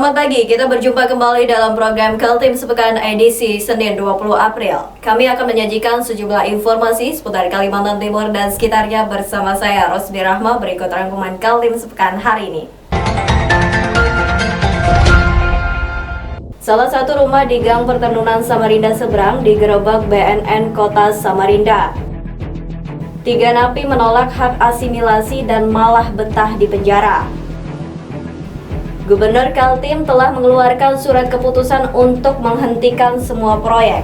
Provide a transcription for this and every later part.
Selamat pagi, kita berjumpa kembali dalam program Kaltim Sepekan edisi Senin 20 April. Kami akan menyajikan sejumlah informasi seputar Kalimantan Timur dan sekitarnya bersama saya, Rosbi Rahma. Berikut rangkuman Kaltim Sepekan hari ini. Salah satu rumah di Gang Pertemuan Samarinda Seberang digerebek BNN Kota Samarinda. 3 napi menolak hak asimilasi dan malah betah di penjara. Gubernur Kaltim telah mengeluarkan surat keputusan untuk menghentikan semua proyek.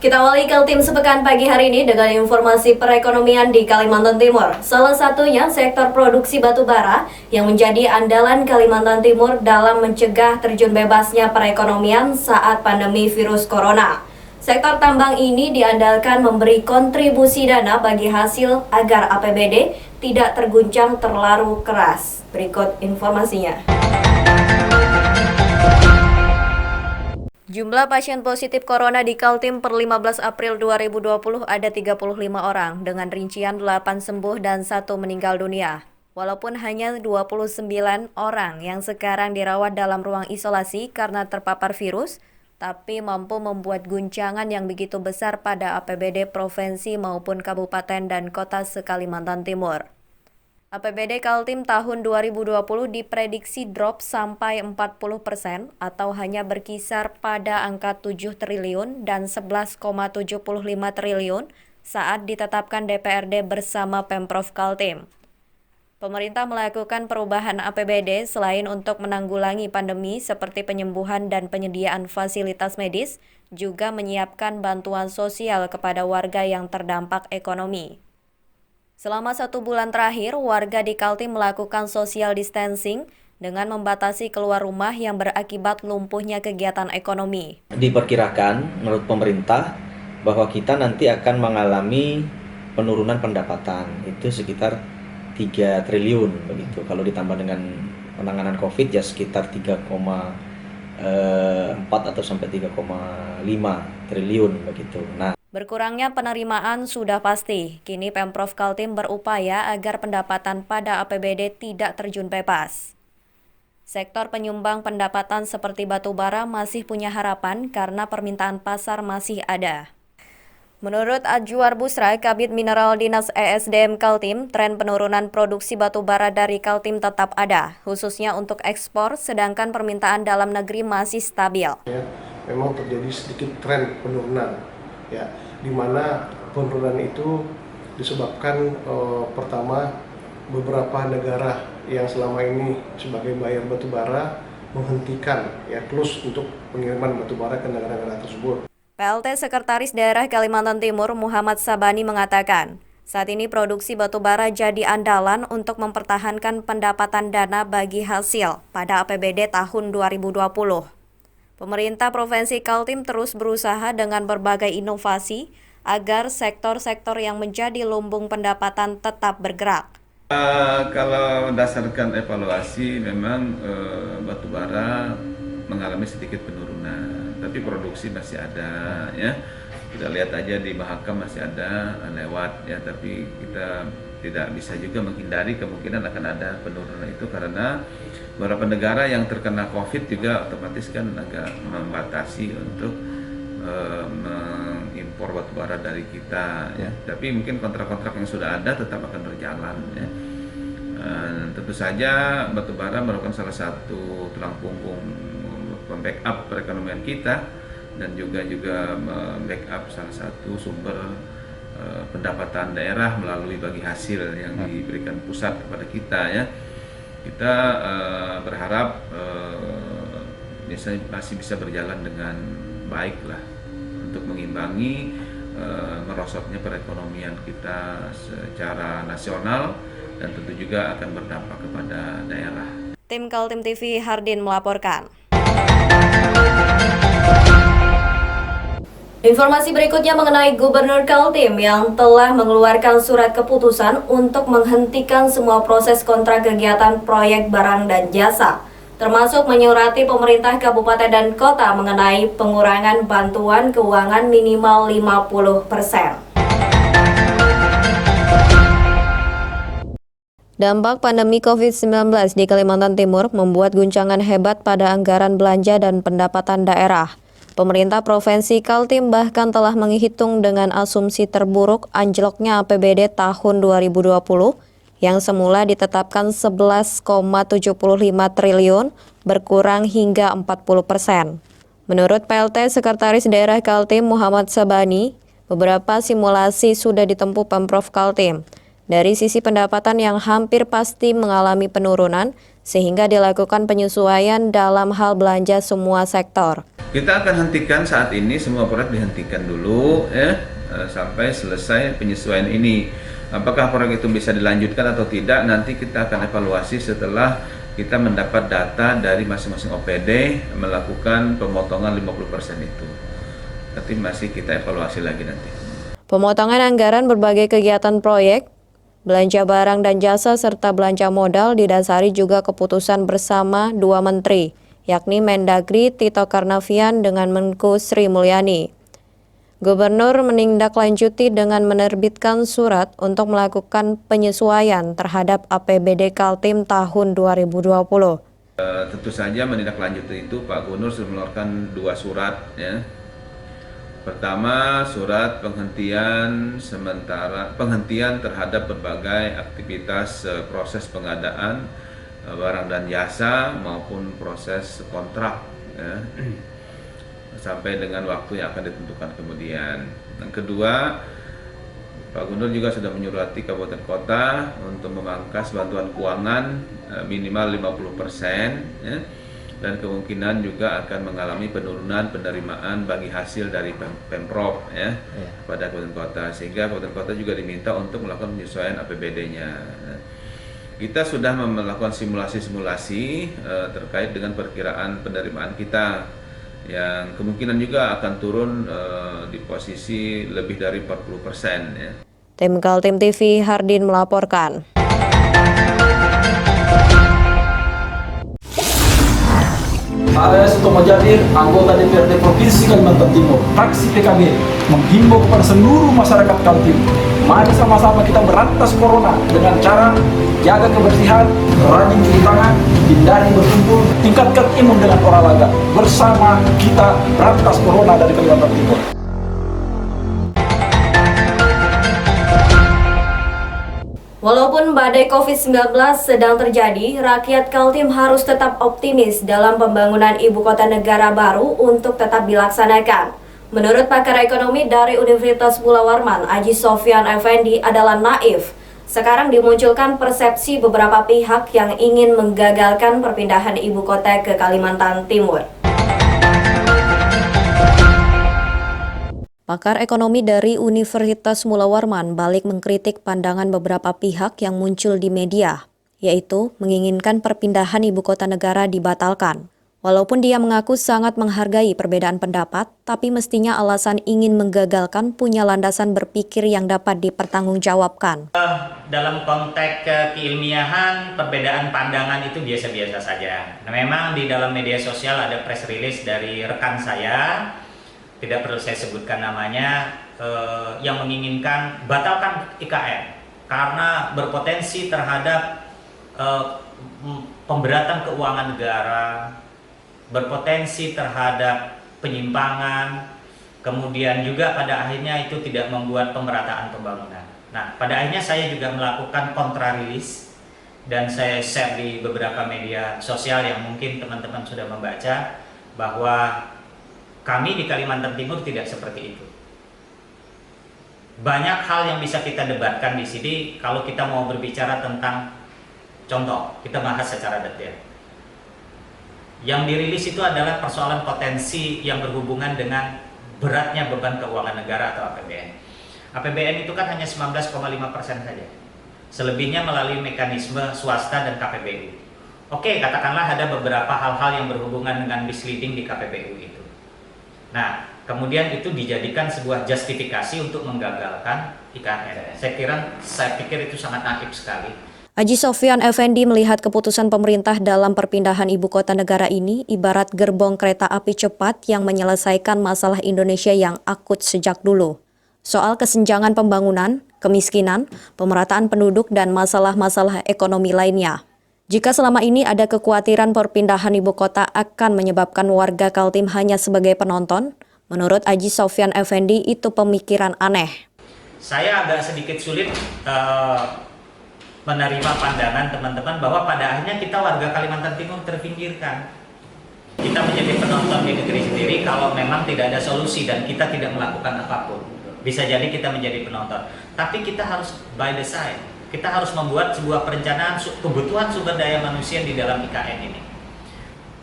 Kita awali Kaltim Sepekan pagi hari ini dengan informasi perekonomian di Kalimantan Timur. Salah satunya sektor produksi batu bara yang menjadi andalan Kalimantan Timur dalam mencegah terjun bebasnya perekonomian saat pandemi virus corona. Sektor tambang ini diandalkan memberi kontribusi dana bagi hasil agar APBD tidak terguncang terlalu keras. Berikut informasinya. Jumlah pasien positif corona di Kaltim per 15 April 2020 ada 35 orang dengan rincian 8 sembuh dan 1 meninggal dunia. Walaupun hanya 29 orang yang sekarang dirawat dalam ruang isolasi karena terpapar virus, tapi mampu membuat guncangan yang begitu besar pada APBD provinsi maupun kabupaten dan kota se-Kalimantan Timur. APBD Kaltim tahun 2020 diprediksi drop sampai 40% atau hanya berkisar pada angka 7 triliun dan 11,75 triliun saat ditetapkan DPRD bersama Pemprov Kaltim. Pemerintah melakukan perubahan APBD selain untuk menanggulangi pandemi seperti penyembuhan dan penyediaan fasilitas medis, juga menyiapkan bantuan sosial kepada warga yang terdampak ekonomi. Selama 1 bulan terakhir, warga di Kaltim melakukan social distancing dengan membatasi keluar rumah yang berakibat lumpuhnya kegiatan ekonomi. Diperkirakan menurut pemerintah bahwa kita nanti akan mengalami penurunan pendapatan, itu sekitar 3 triliun begitu. Kalau ditambah dengan penanganan COVID ya sekitar 3,4 atau sampai 3,5 triliun begitu. Nah, berkurangnya penerimaan sudah pasti. Kini Pemprov Kaltim berupaya agar pendapatan pada APBD tidak terjun bebas. Sektor penyumbang pendapatan seperti batu bara masih punya harapan karena permintaan pasar masih ada. Menurut Adjuar Busra, Kabid Mineral Dinas ESDM Kaltim, tren penurunan produksi batu bara dari Kaltim tetap ada, khususnya untuk ekspor, sedangkan permintaan dalam negeri masih stabil. Memang terjadi sedikit tren penurunan, ya, di mana penurunan itu disebabkan pertama beberapa negara yang selama ini sebagai buyer batu bara menghentikan close untuk pengiriman batu bara ke negara-negara tersebut. PLT Sekretaris Daerah Kalimantan Timur Muhammad Sabani mengatakan, saat ini produksi batu bara jadi andalan untuk mempertahankan pendapatan dana bagi hasil pada APBD tahun 2020. Pemerintah Provinsi Kaltim terus berusaha dengan berbagai inovasi agar sektor-sektor yang menjadi lumbung pendapatan tetap bergerak. Kalau berdasarkan evaluasi memang batu bara mengalami sedikit penurunan, tapi produksi masih ada, ya. Kita lihat aja di Mahakam masih ada lewat, ya, tapi kita tidak bisa juga menghindari kemungkinan akan ada penurunan itu karena beberapa negara yang terkena COVID juga otomatis kan agak membatasi untuk mengimpor batu bara dari kita, ya. Tapi mungkin kontrak-kontrak yang sudah ada tetap akan berjalan, ya. Tentu saja batu bara merupakan salah satu tulang punggung backup perekonomian kita dan juga backup salah satu sumber pendapatan daerah melalui bagi hasil yang diberikan pusat kepada kita, ya. Kita berharap masih bisa berjalan dengan baik lah untuk mengimbangi merosotnya perekonomian kita secara nasional dan tentu juga akan berdampak kepada daerah. Tim Kaltim TV Hardin melaporkan. Informasi berikutnya mengenai Gubernur Kaltim yang telah mengeluarkan surat keputusan untuk menghentikan semua proses kontrak kegiatan proyek barang dan jasa, termasuk menyurati pemerintah kabupaten dan kota mengenai pengurangan bantuan keuangan minimal 50%. Dampak pandemi COVID-19 di Kalimantan Timur membuat guncangan hebat pada anggaran belanja dan pendapatan daerah. Pemerintah Provinsi Kaltim bahkan telah menghitung dengan asumsi terburuk anjloknya APBD tahun 2020 yang semula ditetapkan 11,75 triliun berkurang hingga 40%. Menurut PLT Sekretaris Daerah Kaltim Muhammad Sabani, beberapa simulasi sudah ditempuh Pemprov Kaltim. Dari sisi pendapatan yang hampir pasti mengalami penurunan, sehingga dilakukan penyesuaian dalam hal belanja semua sektor. Kita akan hentikan saat ini, semua proyek dihentikan dulu ya, sampai selesai penyesuaian ini. Apakah proyek itu bisa dilanjutkan atau tidak, nanti kita akan evaluasi setelah kita mendapat data dari masing-masing OPD melakukan pemotongan 50% itu. Nanti masih kita evaluasi lagi nanti. Pemotongan anggaran berbagai kegiatan proyek, belanja barang dan jasa serta belanja modal didasari juga keputusan bersama dua menteri, yakni Mendagri Tito Karnavian dengan Menko Sri Mulyani. Gubernur menindaklanjuti dengan menerbitkan surat untuk melakukan penyesuaian terhadap APBD Kaltim tahun 2020. Tentu saja menindaklanjuti itu Pak Gubernur sudah mengeluarkan 2 surat ya. Pertama, surat penghentian terhadap berbagai aktivitas proses pengadaan barang dan jasa maupun proses kontrak ya, sampai dengan waktu yang akan ditentukan kemudian. Yang kedua, Pak Gubernur juga sudah menyurati kabupaten kota untuk memangkas bantuan keuangan minimal 50% ya. Dan kemungkinan juga akan mengalami penurunan penerimaan bagi hasil dari Pemprov ya, pada kabupaten kota, sehingga kabupaten kota juga diminta untuk melakukan penyesuaian APBD-nya. Kita sudah melakukan simulasi-simulasi terkait dengan perkiraan penerimaan kita yang kemungkinan juga akan turun di posisi lebih dari 40% ya. Tim Kaltim TV Hardin melaporkan. Saya Sutomo Jadir, anggota DPRD Provinsi Kalimantan Timur, fraksi PKB, menghimbau kepada seluruh masyarakat Kaltim. Mari sama-sama kita berantas corona dengan cara jaga kebersihan, rajin cuci tangan, hindari berkumpul, tingkatkan imun dengan olahraga. Bersama kita berantas corona dari Kalimantan Timur. Walaupun badai COVID-19 sedang terjadi, rakyat Kaltim harus tetap optimis dalam pembangunan ibu kota negara baru untuk tetap dilaksanakan. Menurut pakar ekonomi dari Universitas Mula Warman, Aji Sofyan Effendi adalah naif. Sekarang dimunculkan persepsi beberapa pihak yang ingin menggagalkan perpindahan ibu kota ke Kalimantan Timur. Pakar ekonomi dari Universitas Mula Warman balik mengkritik pandangan beberapa pihak yang muncul di media, yaitu menginginkan perpindahan ibu kota negara dibatalkan. Walaupun dia mengaku sangat menghargai perbedaan pendapat, tapi mestinya alasan ingin menggagalkan punya landasan berpikir yang dapat dipertanggungjawabkan. Dalam konteks keilmiahan, perbedaan pandangan itu biasa-biasa saja. Nah, memang di dalam media sosial ada press release dari rekan saya, tidak perlu saya sebutkan namanya, yang menginginkan batalkan IKN karena berpotensi terhadap pemberatan keuangan negara, berpotensi terhadap penyimpangan, kemudian juga pada akhirnya itu tidak membuat pemerataan pembangunan. Nah, pada akhirnya saya juga melakukan kontra rilis dan saya share di beberapa media sosial yang mungkin teman-teman sudah membaca, bahwa kami di Kalimantan Timur tidak seperti itu. Banyak hal yang bisa kita debatkan di sini kalau kita mau berbicara tentang contoh, kita bahas secara detail. Yang dirilis itu adalah persoalan potensi yang berhubungan dengan beratnya beban keuangan negara atau APBN. APBN itu kan hanya 19,5% saja. Selebihnya melalui mekanisme swasta dan KPBU. Oke, katakanlah ada beberapa hal-hal yang berhubungan dengan misleading di KPBU itu. Nah, kemudian itu dijadikan sebuah justifikasi untuk menggagalkan IKN. Saya pikir itu sangat naif sekali. Aji Sofyan Effendi melihat keputusan pemerintah dalam perpindahan ibu kota negara ini ibarat gerbong kereta api cepat yang menyelesaikan masalah Indonesia yang akut sejak dulu. Soal kesenjangan pembangunan, kemiskinan, pemerataan penduduk, dan masalah-masalah ekonomi lainnya. Jika selama ini ada kekhawatiran perpindahan ibu kota akan menyebabkan warga Kaltim hanya sebagai penonton, menurut Aji Sofyan Effendi itu pemikiran aneh. Saya agak sedikit sulit menerima pandangan teman-teman bahwa pada akhirnya kita warga Kalimantan Timur terpinggirkan. Kita menjadi penonton di negeri sendiri kalau memang tidak ada solusi dan kita tidak melakukan apapun. Bisa jadi kita menjadi penonton. Tapi kita harus by the side. Kita harus membuat sebuah perencanaan kebutuhan sumber daya manusia di dalam IKN ini.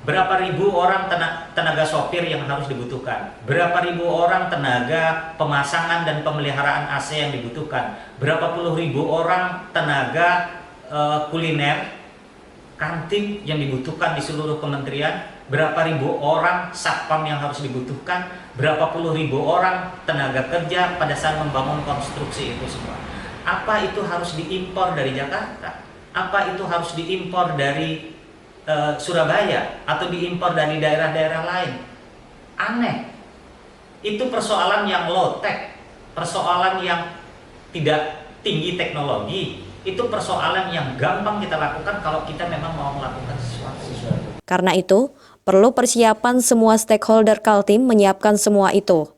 Berapa ribu orang tenaga sopir yang harus dibutuhkan? Berapa ribu orang tenaga pemasangan dan pemeliharaan AC yang dibutuhkan? Berapa puluh ribu orang tenaga kuliner, kantin yang dibutuhkan di seluruh kementerian? Berapa ribu orang satpam yang harus dibutuhkan? Berapa puluh ribu orang tenaga kerja pada saat membangun konstruksi itu semua? Apa itu harus diimpor dari Jakarta? Apa itu harus diimpor dari Surabaya atau diimpor dari daerah-daerah lain? Aneh. Itu persoalan yang low tech, persoalan yang tidak tinggi teknologi. Itu persoalan yang gampang kita lakukan kalau kita memang mau melakukan sesuatu. Karena itu, perlu persiapan semua stakeholder Kaltim menyiapkan semua itu.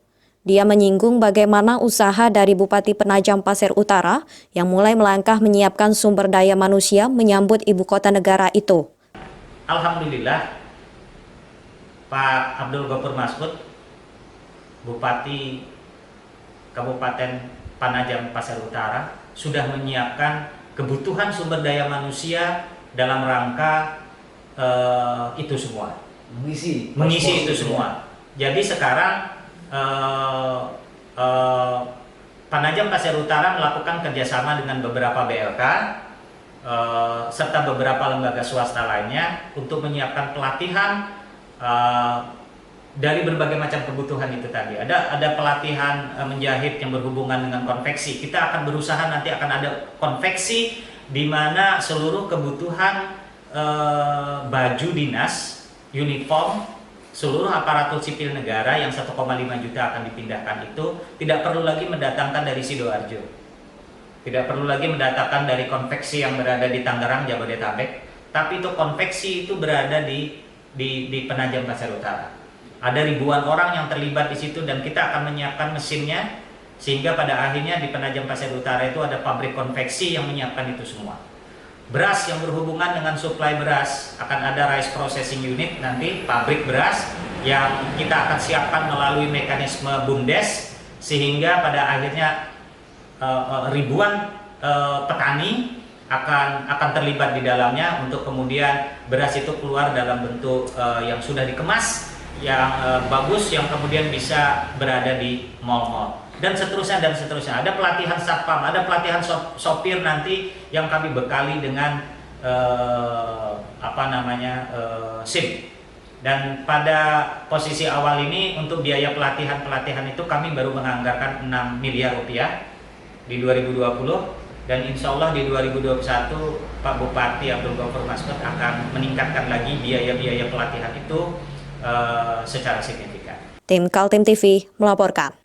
Dia menyinggung bagaimana usaha dari Bupati Penajam Pasir Utara yang mulai melangkah menyiapkan sumber daya manusia menyambut ibu kota negara itu. Alhamdulillah, Pak Abdul Ghafur Masud, Bupati Kabupaten Penajam Pasir Utara, sudah menyiapkan kebutuhan sumber daya manusia dalam rangka itu semua. Mengisi itu semua. Jadi sekarang Penajam Pasir Utara melakukan kerjasama dengan beberapa BLK serta beberapa lembaga swasta lainnya untuk menyiapkan pelatihan dari berbagai macam kebutuhan itu tadi. Ada pelatihan menjahit yang berhubungan dengan konveksi. Kita akan berusaha nanti akan ada konveksi di mana seluruh kebutuhan baju dinas, uniform, seluruh aparatur sipil negara yang 1,5 juta akan dipindahkan itu tidak perlu lagi mendatangkan dari Sidoarjo. Tidak perlu lagi mendatangkan dari konveksi yang berada di Tangerang, Jabodetabek, tapi itu konveksi itu berada di Penajam Pasir Utara. Ada ribuan orang yang terlibat di situ dan kita akan menyiapkan mesinnya sehingga pada akhirnya di Penajam Pasir Utara itu ada pabrik konveksi yang menyiapkan itu semua. Beras yang berhubungan dengan suplai beras, akan ada rice processing unit nanti, pabrik beras yang kita akan siapkan melalui mekanisme BUMDes sehingga pada akhirnya ribuan petani akan terlibat di dalamnya untuk kemudian beras itu keluar dalam bentuk yang sudah dikemas, yang bagus, yang kemudian bisa berada di mal-mal. Dan seterusnya dan seterusnya. Ada pelatihan satpam, ada pelatihan sopir nanti yang kami bekali dengan SIM. Dan pada posisi awal ini untuk biaya pelatihan itu kami baru menganggarkan 6 miliar rupiah di 2020 dan insya Allah di 2021 Pak Bupati Abdul Ghafur Masud akan meningkatkan lagi biaya-biaya pelatihan itu secara signifikan. Tim Kaltim TV melaporkan.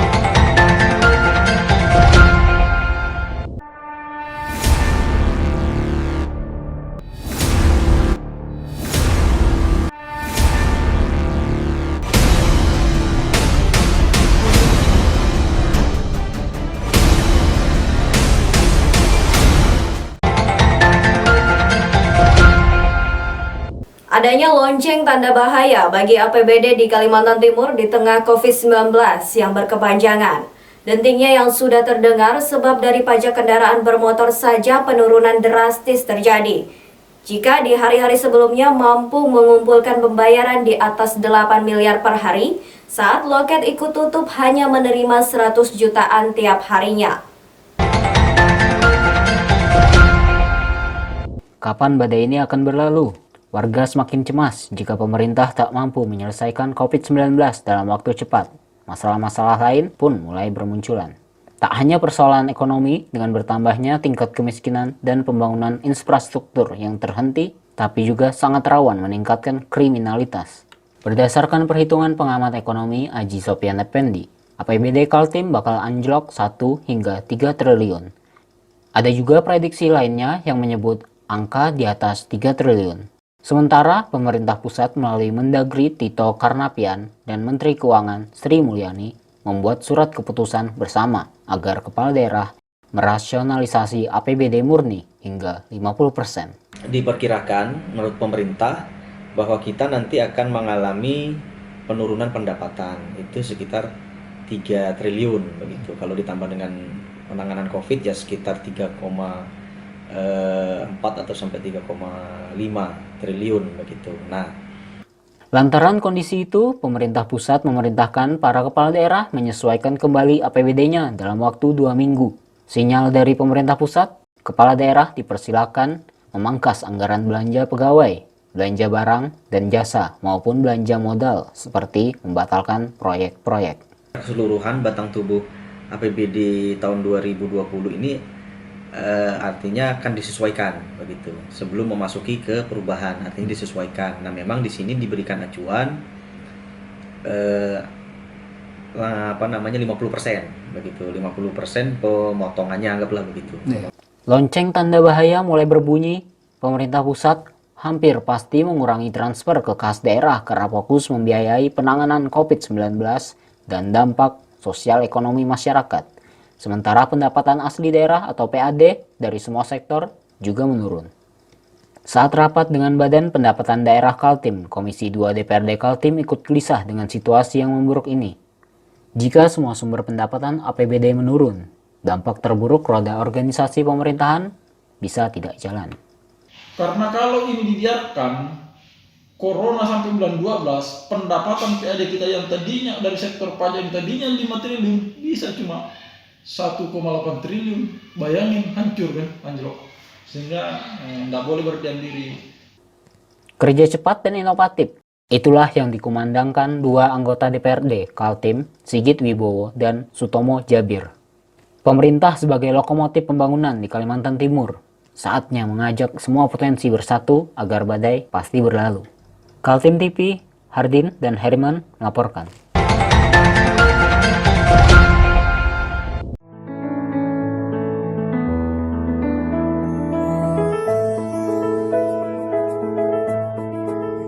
Adanya lonceng tanda bahaya bagi APBD di Kalimantan Timur di tengah COVID-19 yang berkepanjangan. Dentingnya yang sudah terdengar sebab dari pajak kendaraan bermotor saja penurunan drastis terjadi. Jika di hari-hari sebelumnya mampu mengumpulkan pembayaran di atas 8 miliar per hari, saat loket ikut tutup hanya menerima 100 jutaan tiap harinya. Kapan badai ini akan berlalu? Warga semakin cemas jika pemerintah tak mampu menyelesaikan COVID-19 dalam waktu cepat. Masalah-masalah lain pun mulai bermunculan. Tak hanya persoalan ekonomi dengan bertambahnya tingkat kemiskinan dan pembangunan infrastruktur yang terhenti, tapi juga sangat rawan meningkatkan kriminalitas. Berdasarkan perhitungan pengamat ekonomi Aji Sofyan Effendi, APBD Kaltim bakal anjlok 1 hingga 3 triliun Ada juga prediksi lainnya yang menyebut angka di atas 3 triliun. Sementara pemerintah pusat melalui Mendagri Tito Karnavian dan Menteri Keuangan Sri Mulyani membuat surat keputusan bersama agar kepala daerah merasionalisasi APBD murni hingga 50%. Diperkirakan menurut pemerintah bahwa kita nanti akan mengalami penurunan pendapatan itu sekitar 3 triliun begitu. Kalau ditambah dengan penanganan COVID ya sekitar 3,4 atau sampai 3,5 triliun begitu. Nah, Lantaran kondisi itu, pemerintah pusat memerintahkan para kepala daerah menyesuaikan kembali APBD-nya dalam waktu 2 minggu. Sinyal dari pemerintah pusat, kepala daerah dipersilakan memangkas anggaran belanja pegawai, belanja barang dan jasa, maupun belanja modal seperti membatalkan proyek-proyek. Keseluruhan batang tubuh APBD tahun 2020 ini artinya akan disesuaikan begitu. Sebelum memasuki ke perubahan, artinya disesuaikan. Nah, memang di sini diberikan acuan 50% begitu. 50% pemotongannya anggaplah begitu. Lonceng tanda bahaya mulai berbunyi. Pemerintah pusat hampir pasti mengurangi transfer ke kas daerah karena fokus membiayai penanganan COVID-19 dan dampak sosial ekonomi masyarakat. Sementara pendapatan asli daerah atau PAD dari semua sektor juga menurun. Saat rapat dengan Badan Pendapatan Daerah Kaltim, Komisi 2 DPRD Kaltim ikut gelisah dengan situasi yang memburuk ini. Jika semua sumber pendapatan APBD menurun, dampak terburuk roda organisasi pemerintahan bisa tidak jalan. Karena kalau ini dibiarkan, Corona sampai bulan 12, pendapatan PAD kita yang tadinya dari sektor pajak yang tadinya 5 triliun bisa cuma 1,8 triliun. Bayangin, hancur kan, anjlok. Sehingga tidak boleh berdiam diri. Kerja cepat dan inovatif, itulah yang dikumandangkan dua anggota DPRD Kaltim, Sigit Wibowo dan Sutomo Jabir. Pemerintah sebagai lokomotif pembangunan di Kalimantan Timur, saatnya mengajak semua potensi bersatu agar badai pasti berlalu. Kaltim TV, Hardin dan Herman melaporkan.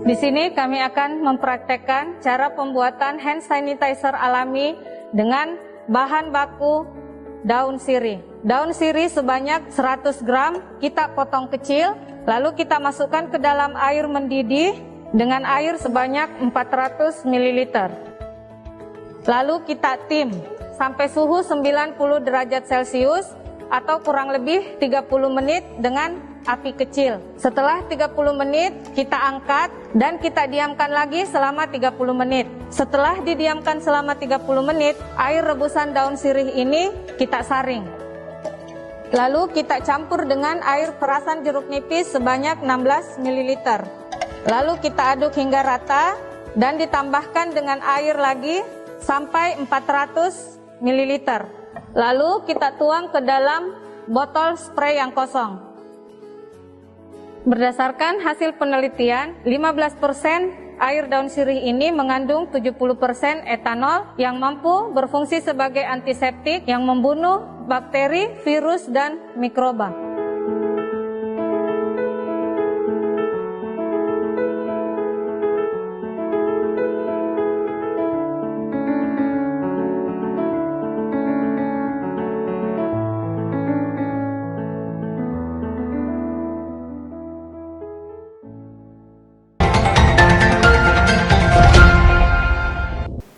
Di sini kami akan mempraktekkan cara pembuatan hand sanitizer alami dengan bahan baku daun sirih. Daun sirih sebanyak 100 gram kita potong kecil, lalu kita masukkan ke dalam air mendidih dengan air sebanyak 400 ml. Lalu kita tim sampai suhu 90 derajat Celcius atau kurang lebih 30 menit dengan api kecil. Setelah 30 menit kita angkat dan kita diamkan lagi selama 30 menit. Setelah didiamkan selama 30 menit, air rebusan daun sirih ini kita saring. Lalu kita campur dengan air perasan jeruk nipis sebanyak 16 ml. Lalu kita aduk hingga rata dan ditambahkan dengan air lagi sampai 400 ml. Lalu kita tuang ke dalam botol spray yang kosong. Berdasarkan hasil penelitian, 15% air daun sirih ini mengandung 70% etanol yang mampu berfungsi sebagai antiseptik yang membunuh bakteri, virus, dan mikroba.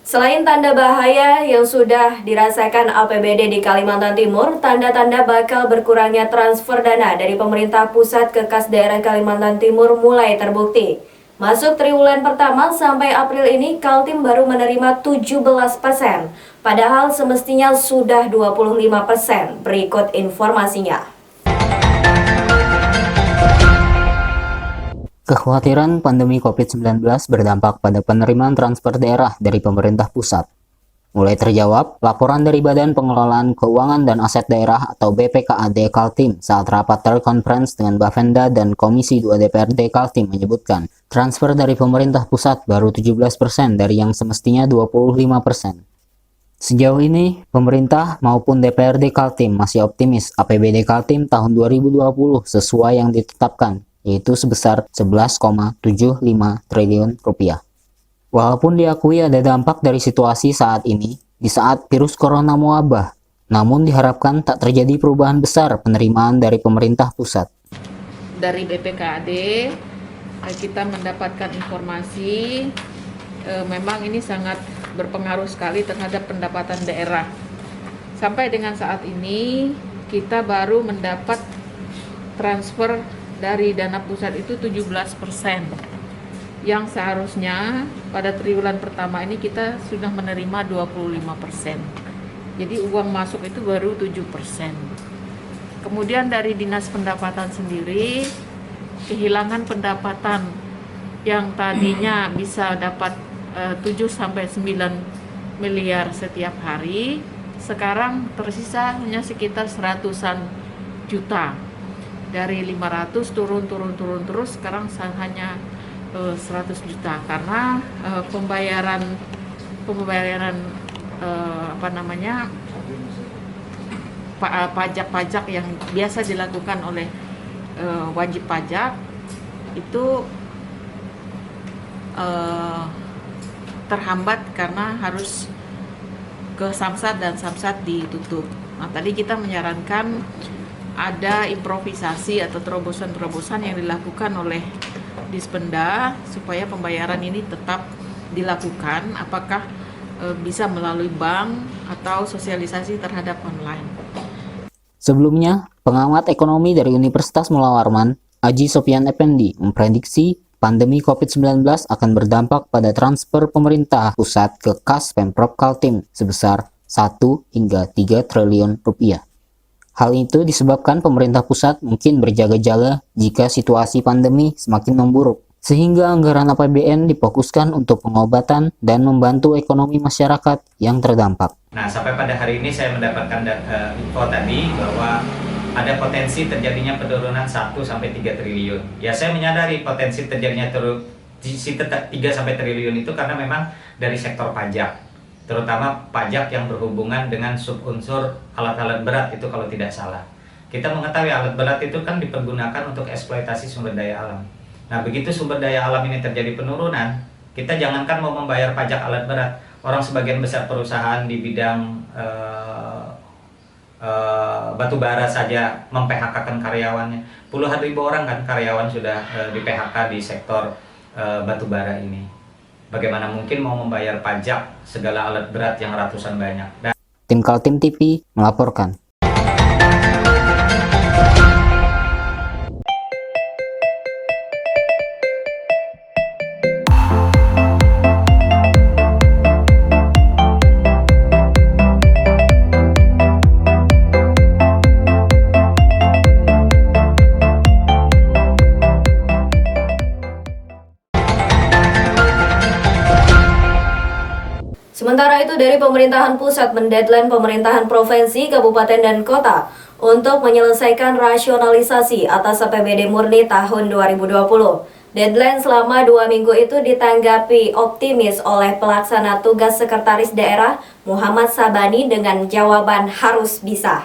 Selain tanda bahaya yang sudah dirasakan APBD di Kalimantan Timur, tanda-tanda bakal berkurangnya transfer dana dari pemerintah pusat ke kas daerah Kalimantan Timur mulai terbukti. Masuk triwulan pertama sampai April ini, Kaltim baru menerima 17%, padahal semestinya sudah 25%. Berikut informasinya. Kekhawatiran pandemi COVID-19 berdampak pada penerimaan transfer daerah dari pemerintah pusat. Mulai terjawab, laporan dari Badan Pengelolaan Keuangan dan Aset Daerah atau BPKAD Kaltim saat rapat telekonferensi dengan Bapenda dan Komisi 2 DPRD Kaltim menyebutkan, transfer dari pemerintah pusat baru 17% dari yang semestinya 25%. Sejauh ini, pemerintah maupun DPRD Kaltim masih optimis APBD Kaltim tahun 2020 sesuai yang ditetapkan, yaitu sebesar 11,75 triliun rupiah. Walaupun diakui ada dampak dari situasi saat ini, di saat virus corona mewabah, namun diharapkan tak terjadi perubahan besar penerimaan dari pemerintah pusat. Dari BPKAD, kita mendapatkan informasi memang ini sangat berpengaruh sekali terhadap pendapatan daerah. Sampai dengan saat ini kita baru mendapat transfer dari dana pusat itu 17%. Yang seharusnya pada triwulan pertama ini kita sudah menerima 25%. Jadi uang masuk itu baru 7%. Kemudian dari Dinas Pendapatan sendiri kehilangan pendapatan yang tadinya bisa dapat 7-9 miliar setiap hari, sekarang tersisa hanya sekitar 100-an juta. Dari 500 turun terus, sekarang hanya 100 juta karena pembayaran pajak-pajak yang biasa dilakukan oleh wajib pajak itu terhambat karena harus ke Samsat dan Samsat ditutup. Nah, tadi kita menyarankan ada improvisasi atau terobosan-terobosan yang dilakukan oleh Dispenda supaya pembayaran ini tetap dilakukan, apakah bisa melalui bank atau sosialisasi terhadap online. Sebelumnya, pengamat ekonomi dari Universitas Mula Warman, Aji Sofyan Effendi, memprediksi pandemi COVID-19 akan berdampak pada transfer pemerintah pusat ke kas Pemprov Kaltim sebesar 1 hingga 3 triliun rupiah. Hal itu disebabkan pemerintah pusat mungkin berjaga-jaga jika situasi pandemi semakin memburuk, sehingga anggaran APBN difokuskan untuk pengobatan dan membantu ekonomi masyarakat yang terdampak. Nah, sampai pada hari ini saya mendapatkan info tadi bahwa ada potensi terjadinya penurunan 1-3 triliun. Ya, saya menyadari potensi terjadinya 3-3 triliun itu karena memang dari sektor pajak, terutama pajak yang berhubungan dengan subunsur alat-alat berat itu kalau tidak salah. Kita mengetahui alat berat itu kan dipergunakan untuk eksploitasi sumber daya alam. Nah, begitu sumber daya alam ini terjadi penurunan, kita jangankan mau membayar pajak alat berat, orang sebagian besar perusahaan di bidang batu bara saja mem-PHK-kan karyawannya. Puluhan ribu orang kan karyawan sudah di-PHK di sektor batu bara ini. Bagaimana mungkin mau membayar pajak segala alat berat yang ratusan banyak. Tim Kaltim TV melaporkan. Sementara itu dari pemerintahan pusat mendeadline pemerintahan provinsi, kabupaten, dan kota untuk menyelesaikan rasionalisasi atas APBD murni tahun 2020. Deadline selama 2 minggu itu ditanggapi optimis oleh pelaksana tugas Sekretaris Daerah Muhammad Sabani dengan jawaban harus bisa.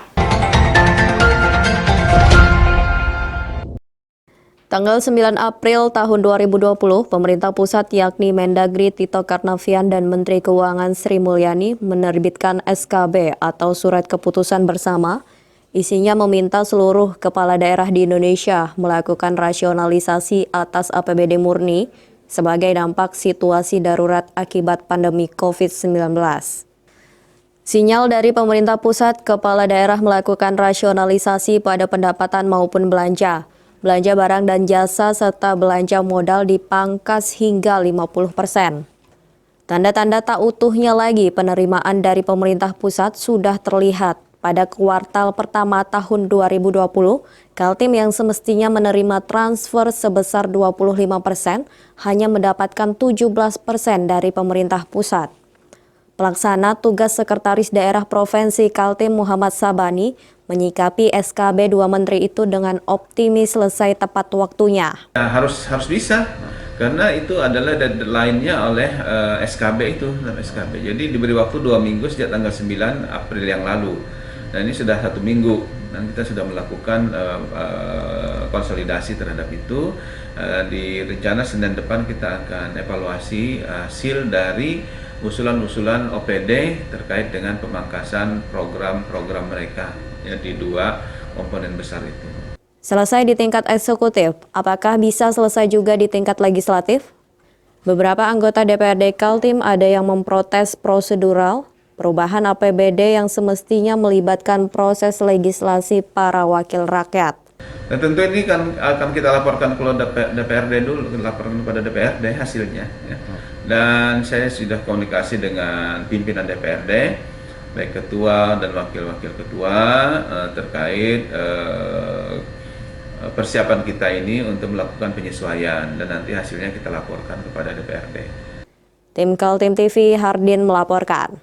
Tanggal 9 April tahun 2020, pemerintah pusat yakni Mendagri Tito Karnavian dan Menteri Keuangan Sri Mulyani menerbitkan SKB atau Surat Keputusan Bersama. Isinya meminta seluruh kepala daerah di Indonesia melakukan rasionalisasi atas APBD murni sebagai dampak situasi darurat akibat pandemi COVID-19. Sinyal dari pemerintah pusat, kepala daerah melakukan rasionalisasi pada pendapatan maupun belanja barang dan jasa, serta belanja modal dipangkas hingga 50%. Tanda-tanda tak utuhnya lagi penerimaan dari pemerintah pusat sudah terlihat pada kuartal pertama tahun 2020. Kaltim yang semestinya menerima transfer sebesar 25% hanya mendapatkan 17% dari pemerintah pusat. Pelaksana tugas Sekretaris Daerah Provinsi Kaltim Muhammad Sabani menyikapi SKB 2 menteri itu dengan optimis selesai tepat waktunya. Harus bisa. Karena itu adalah deadline-nya oleh SKB itu, dalam SKB. Jadi diberi waktu 2 minggu sejak tanggal 9 April yang lalu. Nah ini sudah 1 minggu dan kita sudah melakukan konsolidasi terhadap itu. Di rencana Senin depan kita akan evaluasi hasil dari usulan-usulan OPD terkait dengan pemangkasan program-program mereka ya, di 2 komponen besar itu. Selesai di tingkat eksekutif, apakah bisa selesai juga di tingkat legislatif? Beberapa anggota DPRD Kaltim ada yang memprotes prosedural perubahan APBD yang semestinya melibatkan proses legislasi para wakil rakyat. Dan tentu ini kan akan kita laporkan ke DPRD dulu, laporkan kepada DPRD hasilnya. Ya. Dan saya sudah komunikasi dengan pimpinan DPRD, baik ketua dan wakil-wakil ketua terkait persiapan kita ini untuk melakukan penyesuaian dan nanti hasilnya kita laporkan kepada DPRD. Tim Kaltim TV, Hardin melaporkan.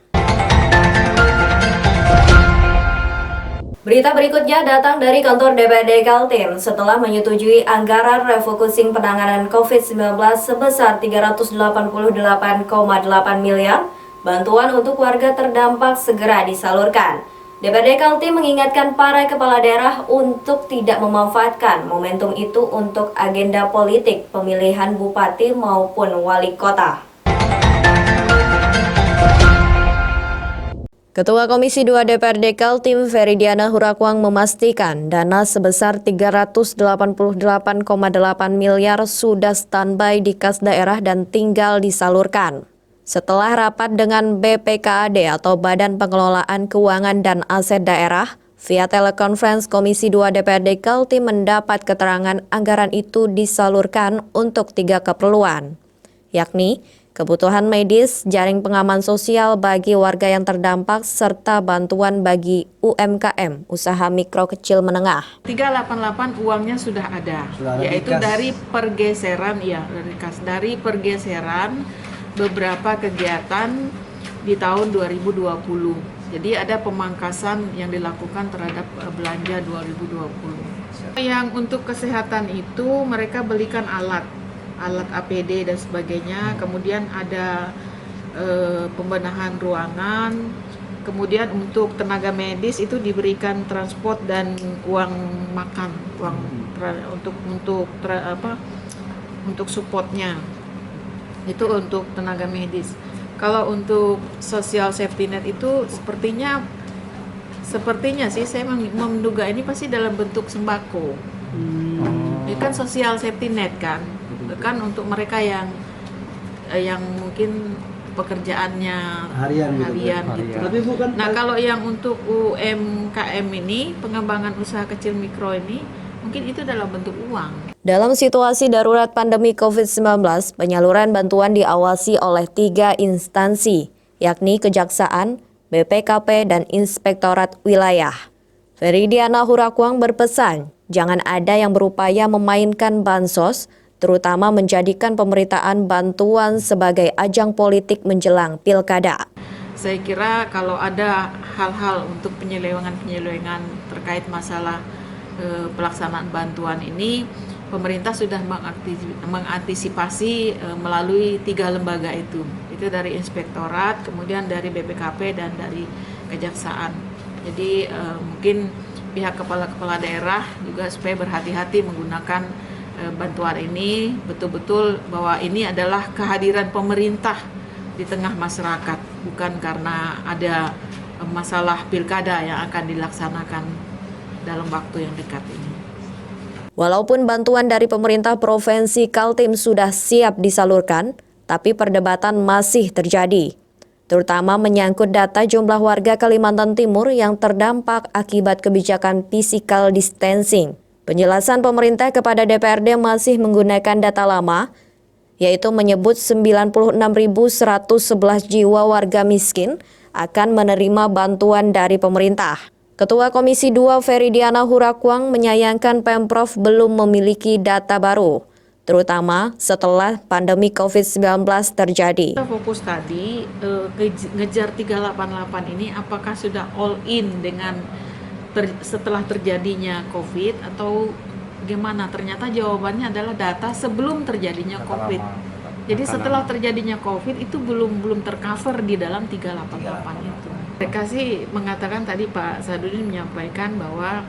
Berita berikutnya datang dari kantor DPRD Kaltim setelah menyetujui anggaran refocusing penanganan COVID-19 sebesar 388,8 miliar, bantuan untuk warga terdampak segera disalurkan. DPRD Kaltim mengingatkan para kepala daerah untuk tidak memanfaatkan momentum itu untuk agenda politik pemilihan bupati maupun wali kota. Ketua Komisi 2 DPRD Kaltim, Feridiana Hurakwang memastikan dana sebesar 388,8 miliar sudah standby di kas daerah dan tinggal disalurkan. Setelah rapat dengan BPKAD atau Badan Pengelolaan Keuangan dan Aset Daerah, via telekonferensi Komisi 2 DPRD Kaltim mendapat keterangan anggaran itu disalurkan untuk 3 keperluan, yakni kebutuhan medis, jaring pengaman sosial bagi warga yang terdampak, serta bantuan bagi UMKM, usaha mikro kecil menengah. 388 uangnya sudah ada yaitu dari pergeseran, dari pergeseran beberapa kegiatan di tahun 2020. Jadi ada pemangkasan yang dilakukan terhadap belanja 2020. Yang untuk kesehatan itu mereka belikan alat APD dan sebagainya, kemudian ada pembenahan ruangan, kemudian untuk tenaga medis itu diberikan transport dan uang makan, untuk supportnya. Itu untuk tenaga medis. Kalau untuk social safety net itu sepertinya sih saya menduga ini pasti dalam bentuk sembako. Ini kan social safety net kan untuk mereka yang mungkin pekerjaannya harian gitu. Nah, kalau yang untuk UMKM ini, pengembangan usaha kecil mikro ini, mungkin itu dalam bentuk uang. Dalam situasi darurat pandemi COVID-19, penyaluran bantuan diawasi oleh 3 instansi, yakni Kejaksaan, BPKP, dan Inspektorat Wilayah. Feridiana Hurakwang berpesan, jangan ada yang berupaya memainkan bansos, terutama menjadikan pemberitaan bantuan sebagai ajang politik menjelang pilkada. Saya kira kalau ada hal-hal untuk penyelewengan terkait masalah pelaksanaan bantuan ini, pemerintah sudah mengantisipasi melalui 3 lembaga itu dari Inspektorat, kemudian dari BPKP dan dari Kejaksaan. Jadi mungkin pihak kepala-kepala daerah juga supaya berhati-hati menggunakan bantuan ini, betul-betul bahwa ini adalah kehadiran pemerintah di tengah masyarakat, bukan karena ada masalah pilkada yang akan dilaksanakan dalam waktu yang dekat ini. Walaupun bantuan dari pemerintah Provinsi Kaltim sudah siap disalurkan, tapi perdebatan masih terjadi, terutama menyangkut data jumlah warga Kalimantan Timur yang terdampak akibat kebijakan physical distancing. Penjelasan pemerintah kepada DPRD masih menggunakan data lama, yaitu menyebut 96.111 jiwa warga miskin akan menerima bantuan dari pemerintah. Ketua Komisi 2 Feridiana Hurakwang menyayangkan Pemprov belum memiliki data baru, terutama setelah pandemi COVID-19 terjadi. Kita fokus tadi ngejar 388 ini apakah sudah all in dengan setelah terjadinya COVID atau Bagaimana? Ternyata jawabannya adalah data sebelum terjadinya COVID. Jadi setelah terjadinya COVID itu belum tercover di dalam 388 itu. Mereka sih mengatakan tadi Pak Sadudin menyampaikan bahwa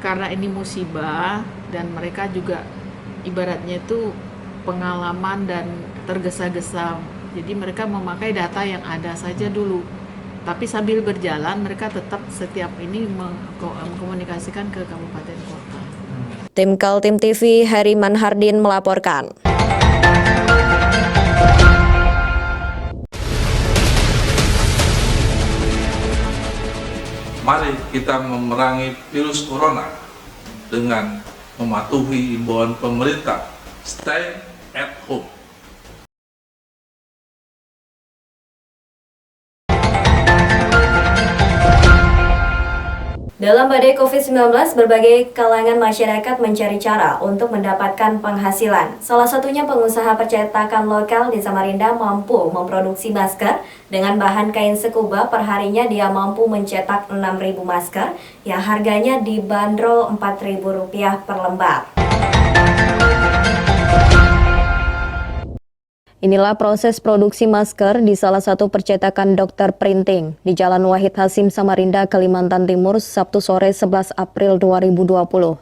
karena ini musibah dan mereka juga ibaratnya itu pengalaman dan tergesa-gesa. Jadi mereka memakai data yang ada saja dulu. Tapi sambil berjalan mereka tetap setiap ini mengkomunikasikan ke kabupaten kota. Tim Kaltim TV, Heriman Hardin melaporkan. Mari kita memerangi virus corona dengan mematuhi imbauan pemerintah. Stay at home. Dalam badai COVID-19, berbagai kalangan masyarakat mencari cara untuk mendapatkan penghasilan. Salah satunya pengusaha percetakan lokal di Samarinda mampu memproduksi masker dengan bahan kain sekuba. Perharinya dia mampu mencetak 6.000 masker yang harganya dibanderol Rp4.000 per lembar. Inilah proses produksi masker di salah satu percetakan Dokter Printing di Jalan Wahid Hasim, Samarinda, Kalimantan Timur, Sabtu sore 11 April 2020.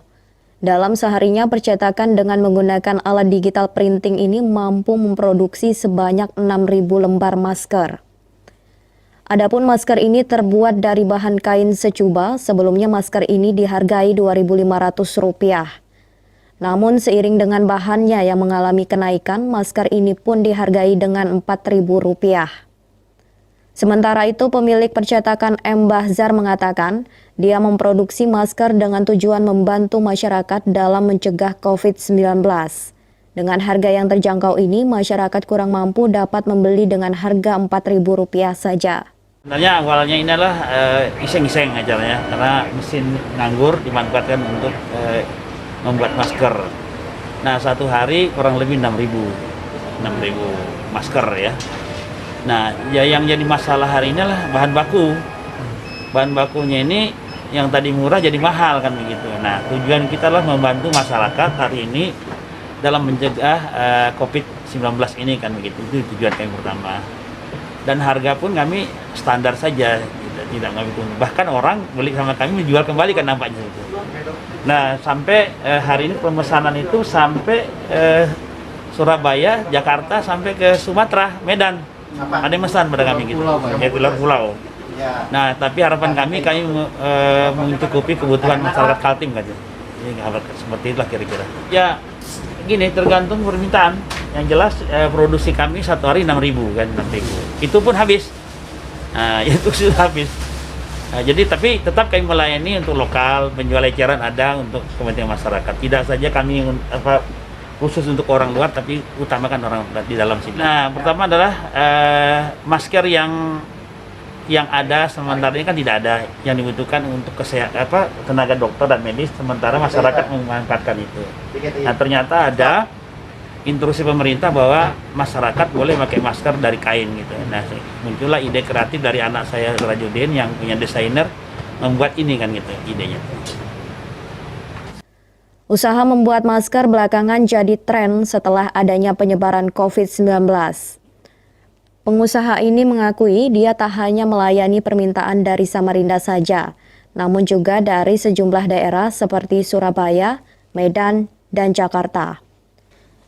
Dalam seharinya, percetakan dengan menggunakan alat digital printing ini mampu memproduksi sebanyak 6.000 lembar masker. Adapun masker ini terbuat dari bahan kain secuba. Sebelumnya masker ini dihargai Rp2.500. Namun seiring dengan bahannya yang mengalami kenaikan, masker ini pun dihargai dengan Rp4.000. Sementara itu, pemilik percetakan M. Bahzar mengatakan dia memproduksi masker dengan tujuan membantu masyarakat dalam mencegah COVID-19. Dengan harga yang terjangkau ini, masyarakat kurang mampu dapat membeli dengan harga Rp4.000 saja. Sebenarnya awalnya ini adalah iseng-iseng acaranya, karena mesin nganggur dimanfaatkan untuk membuat masker. Nah, satu hari kurang lebih 6.000 masker ya. Nah, ya yang jadi masalah hari ini adalah bahan baku. Bahan bakunya ini yang tadi murah jadi mahal kan begitu. Nah, tujuan kita adalah membantu masyarakat hari ini dalam mencegah COVID-19 ini kan begitu. Itu tujuan kami pertama. Dan harga pun kami standar saja, tidak kami tunggu. Bahkan orang beli sama kami menjual kembali kan nampaknya itu. Nah, sampai hari ini pemesanan itu sampai Surabaya, Jakarta, sampai ke Sumatera, Medan. Ada yang pesan pada kami gitu, ya keluar pulau. Nah, tapi harapan kami mencukupi kebutuhan masyarakat Kaltim kan. Jadi seperti itulah kira-kira. Ya, gini tergantung permintaan. Yang jelas produksi kami satu hari 6.000 kan, 6.000. Itu pun habis. Nah, itu sudah habis. Nah, jadi tapi tetap kami melayani untuk lokal, penjual eceran ada untuk kepentingan masyarakat. Tidak saja kami khusus untuk orang luar, tapi utamakan orang di dalam sini. Nah, pertama adalah masker yang ada sementara ini kan tidak ada, yang dibutuhkan untuk kesehatan tenaga dokter dan medis, sementara masyarakat memanfaatkan itu. Nah, ternyata ada instruksi pemerintah bahwa masyarakat boleh pakai masker dari kain gitu. Nah, muncullah ide kreatif dari anak saya Rajudin yang punya desainer membuat ini kan gitu idenya. Usaha membuat masker belakangan jadi tren setelah adanya penyebaran COVID-19. Pengusaha ini mengakui dia tak hanya melayani permintaan dari Samarinda saja, namun juga dari sejumlah daerah seperti Surabaya, Medan, dan Jakarta.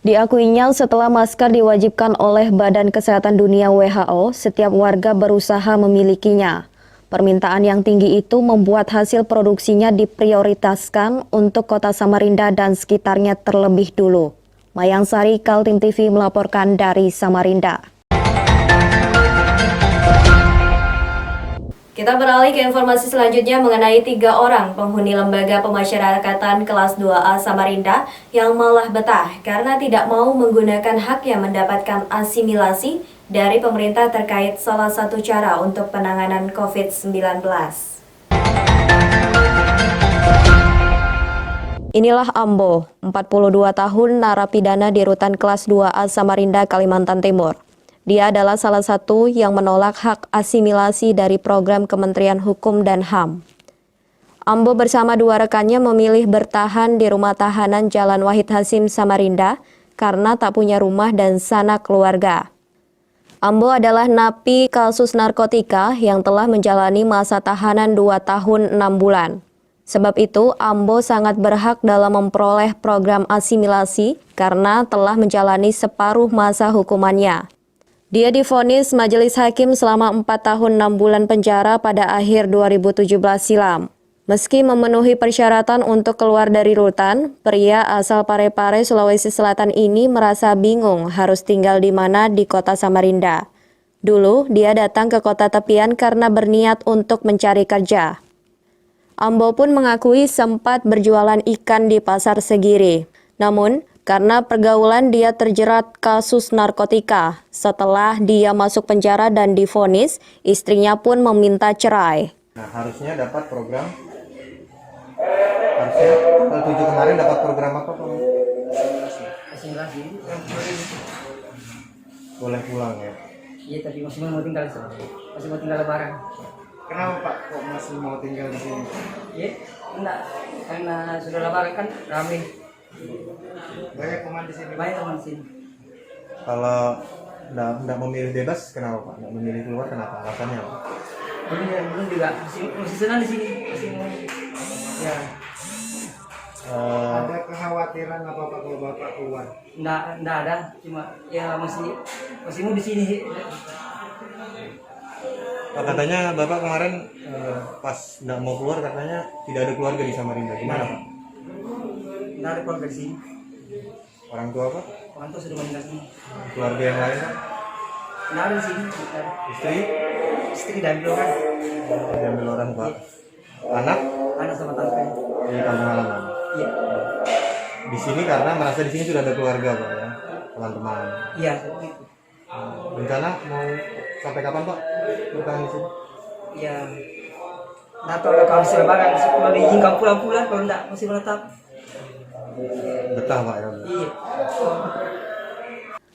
Diakuinya setelah masker diwajibkan oleh Badan Kesehatan Dunia WHO, setiap warga berusaha memilikinya. Permintaan yang tinggi itu membuat hasil produksinya diprioritaskan untuk kota Samarinda dan sekitarnya terlebih dulu. Mayang Sari, Kaltim TV melaporkan dari Samarinda. Kita beralih ke informasi selanjutnya mengenai 3 orang penghuni lembaga pemasyarakatan kelas 2A Samarinda yang malah betah karena tidak mau menggunakan haknya mendapatkan asimilasi dari pemerintah terkait salah satu cara untuk penanganan COVID-19. Inilah Ambo, 42 tahun narapidana di rutan kelas 2A Samarinda, Kalimantan Timur. Dia adalah salah satu yang menolak hak asimilasi dari program Kementerian Hukum dan HAM. Ambo bersama dua rekannya memilih bertahan di rumah tahanan Jalan Wahid Hasim, Samarinda karena tak punya rumah dan sanak keluarga. Ambo adalah napi kasus narkotika yang telah menjalani masa tahanan 2 tahun 6 bulan. Sebab itu, Ambo sangat berhak dalam memperoleh program asimilasi karena telah menjalani separuh masa hukumannya. Dia divonis majelis hakim selama 4 tahun 6 bulan penjara pada akhir 2017 silam. Meski memenuhi persyaratan untuk keluar dari rutan, pria asal Parepare, Sulawesi Selatan ini merasa bingung harus tinggal di mana di kota Samarinda. Dulu, dia datang ke kota tepian karena berniat untuk mencari kerja. Ambo pun mengakui sempat berjualan ikan di Pasar Segiri. Namun, karena pergaulan dia terjerat kasus narkotika. Setelah dia masuk penjara dan divonis, istrinya pun meminta cerai. Nah, harusnya dapat program. Harusnya tanggal 7 kemarin dapat program apa, Pak? Asimilasi. Boleh pulang ya? Iya, tapi masih mau tinggal di sini. Masih mau tinggal lebaran. Kenapa, Pak, kok masih mau tinggal di sini? Iya, enggak. Karena sudah lebaran kan ramai. Banyak teman di sini. Banyak teman di sini. Kalau nggak memilih bebas, kenapa, Pak? Nggak memilih keluar, kenapa? Alasannya apa? Belum juga. Masih senang di sini. Masih mau. Ya. Ada kekhawatiran apa Pak kalau Bapak keluar? Enggak ada. Cuma ya masih mau di sini. Pak, katanya Bapak kemarin pas nggak mau keluar katanya tidak ada keluarga di Samarinda. Gimana, Pak? Enggak ada keluarga di sini. Orang tua, Pak? Orang tua sudah meninggal semua. Keluarga yang lain, Pak? Enggak ada di sini. Istri? Istri diambil orang. Diambil orang, Pak. Anak? Anak sama tante. Di kampung halaman. Iya. Di sini karena merasa di sini sudah ada keluarga, Pak, ya, teman-teman. Iya. Rencana mau sampai kapan, Pak, bertahan di sini? Iya. Nah, kalau sudah lebaran, kalau diizinkan pulang-pulang, kalau enggak masih menetap. Betah, Pak, ya? Iya.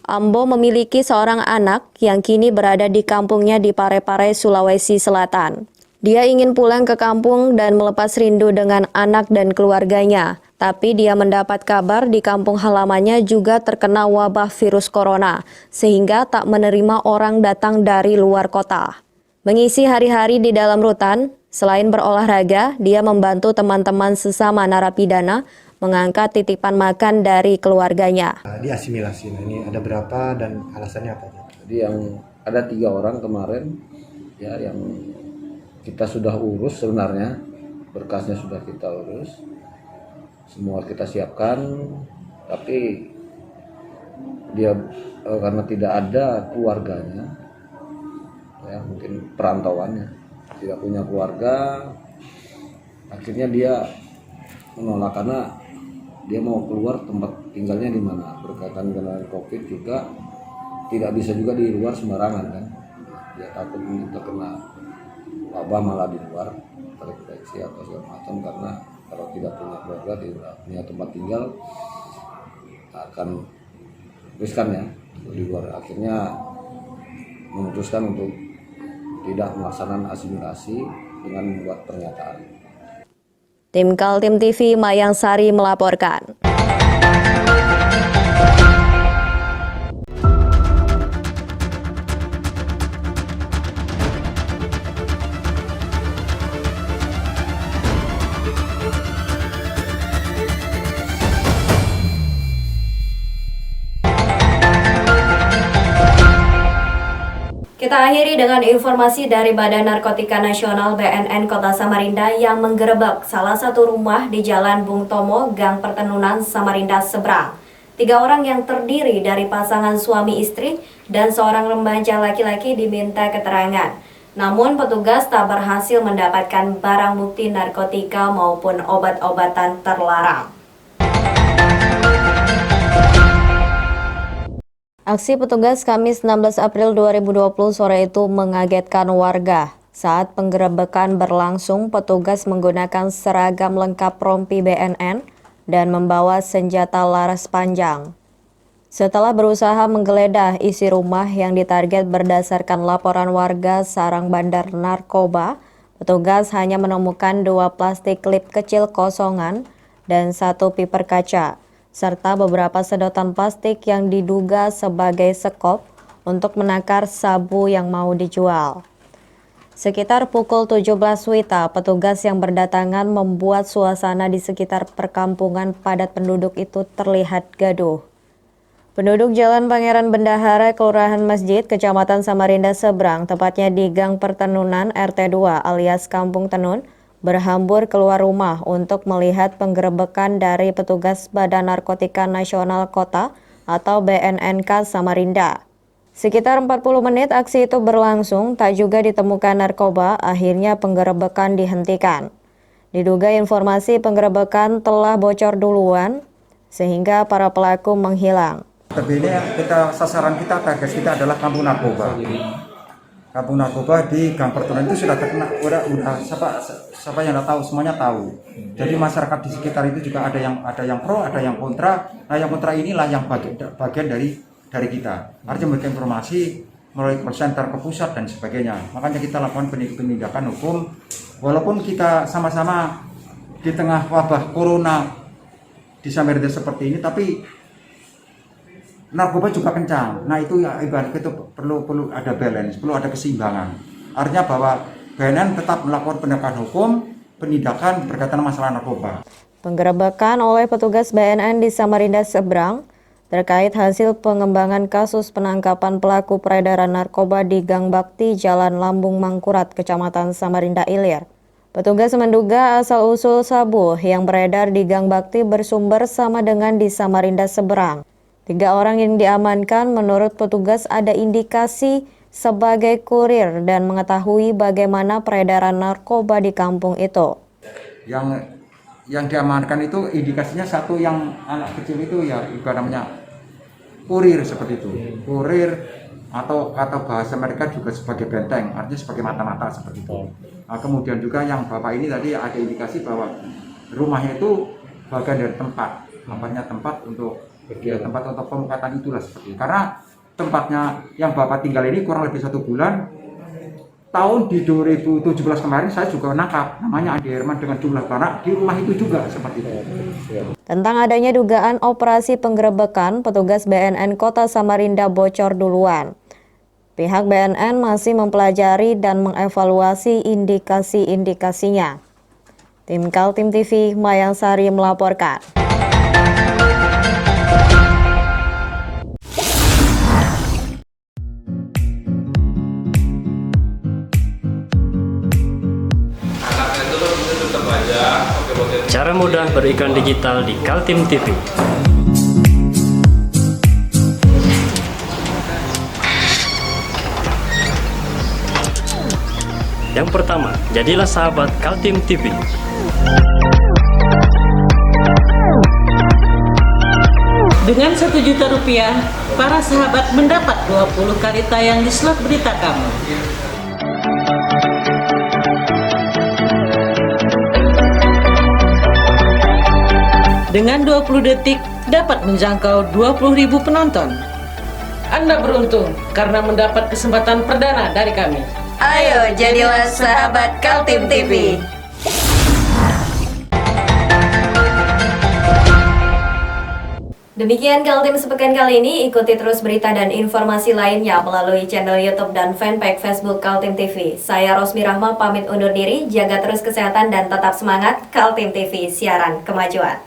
Ambo memiliki seorang anak yang kini berada di kampungnya di Parepare, Sulawesi Selatan. Dia ingin pulang ke kampung dan melepas rindu dengan anak dan keluarganya. Tapi dia mendapat kabar di kampung halamannya juga terkena wabah virus corona, sehingga tak menerima orang datang dari luar kota. Mengisi hari-hari di dalam rutan, selain berolahraga, dia membantu teman-teman sesama narapidana mengangkat titipan makan dari keluarganya. Diasimilasi, nah ini ada berapa dan alasannya apa? Jadi yang ada 3 orang kemarin, ya yang kita sudah urus sebenarnya, berkasnya sudah kita urus, semua kita siapkan, tapi dia karena tidak ada keluarganya, ya mungkin perantauannya, tidak punya keluarga, akhirnya dia menolak karena dia mau keluar tempat tinggalnya di mana, berkaitan dengan COVID juga tidak bisa juga di luar sembarangan kan, dia takut terkena wabah malah di luar terinfeksi atau segala macam, karena kalau tidak punya keluarga, tidak punya tempat tinggal akan riskan ya di luar. Akhirnya memutuskan untuk tidak melaksanakan asimilasi dengan membuat pernyataan. Tim Kaltim TV Mayang Sari melaporkan. Kita akhiri dengan informasi dari Badan Narkotika Nasional BNN Kota Samarinda yang menggerebek salah satu rumah di Jalan Bung Tomo, Gang Pertenunan, Samarinda Seberang. 3 orang yang terdiri dari pasangan suami istri dan seorang remaja laki-laki diminta keterangan. Namun petugas tak berhasil mendapatkan barang bukti narkotika maupun obat-obatan terlarang. Aksi petugas Kamis 16 April 2020 sore itu mengagetkan warga. Saat penggerebekan berlangsung, petugas menggunakan seragam lengkap rompi BNN dan membawa senjata laras panjang. Setelah berusaha menggeledah isi rumah yang ditarget berdasarkan laporan warga sarang bandar narkoba, Petugas hanya menemukan 2 plastik klip kecil kosongan dan 1 piper kaca, serta beberapa sedotan plastik yang diduga sebagai sekop untuk menakar sabu yang mau dijual. Sekitar pukul 17 WITA, petugas yang berdatangan membuat suasana di sekitar perkampungan padat penduduk itu terlihat gaduh. Penduduk Jalan Pangeran Bendahara, Kelurahan Masjid, Kecamatan Samarinda Seberang, tepatnya di Gang Pertenunan RT 2 alias Kampung Tenun, berhambur keluar rumah untuk melihat penggerebekan dari petugas Badan Narkotika Nasional Kota atau BNNK Samarinda. Sekitar 40 menit aksi itu berlangsung, tak juga ditemukan narkoba, akhirnya penggerebekan dihentikan. Diduga informasi penggerebekan telah bocor duluan, sehingga para pelaku menghilang. Tapi ini sasaran kita, target kita adalah kampung narkoba. Kampung narkoba di Gang Pertemuan itu sudah terkena, udah siapa yang tahu, semuanya tahu. Jadi masyarakat di sekitar itu juga ada yang pro, ada yang kontra. Nah, yang kontra inilah yang bagian dari kita. Artinya memberikan informasi melalui call center ke pusat dan sebagainya. Makanya kita lakukan penindakan hukum, walaupun kita sama-sama di tengah wabah corona di Samarinda seperti ini, tapi narkoba juga kencang. Nah itu ya ibarat itu perlu ada balance, perlu ada keseimbangan. Artinya bahwa BNN tetap melakukan penegakan hukum, penindakan berkaitan masalah narkoba. Penggerebekan oleh petugas BNN di Samarinda Seberang terkait hasil pengembangan kasus penangkapan pelaku peredaran narkoba di Gang Bakti, Jalan Lambung Mangkurat, Kecamatan Samarinda Ilir. Petugas menduga asal-usul sabu yang beredar di Gang Bakti bersumber sama dengan di Samarinda Seberang. 3 orang yang diamankan menurut petugas ada indikasi sebagai kurir dan mengetahui bagaimana peredaran narkoba di kampung itu. Yang diamankan itu indikasinya satu yang anak kecil itu ya ibaratnya kurir seperti itu. Kurir atau bahasa mereka juga sebagai benteng, artinya sebagai mata-mata seperti itu. Nah, kemudian juga yang bapak ini tadi ada indikasi bahwa rumahnya itu bagian dari tempat untuk pemukatan itulah seperti itu. Karena tempatnya yang bapak tinggal ini kurang lebih 1 bulan. Tahun di 2017 kemarin saya juga nangkap namanya Adi Herman dengan jumlah barang di rumah itu juga seperti itu. Tentang adanya dugaan operasi penggerebekan, petugas BNN Kota Samarinda bocor duluan. Pihak BNN masih mempelajari dan mengevaluasi indikasi-indikasinya. Tim Kaltim TV, Mayangsari melaporkan. Cara mudah beriklan digital di Kaltim TV. Yang pertama, jadilah sahabat Kaltim TV. Dengan Rp1.000.000, para sahabat mendapat 20 kali tayang di slot berita kamu. Dengan 20 detik dapat menjangkau 20.000 penonton. Anda beruntung karena mendapat kesempatan perdana dari kami. Ayo jadilah sahabat Kaltim TV. Demikian Kaltim sepekan kali ini. Ikuti terus berita dan informasi lainnya melalui channel YouTube dan fanpage Facebook Kaltim TV. Saya Rosmi Rahma pamit undur diri. Jaga terus kesehatan dan tetap semangat. Kaltim TV, siaran kemajuan.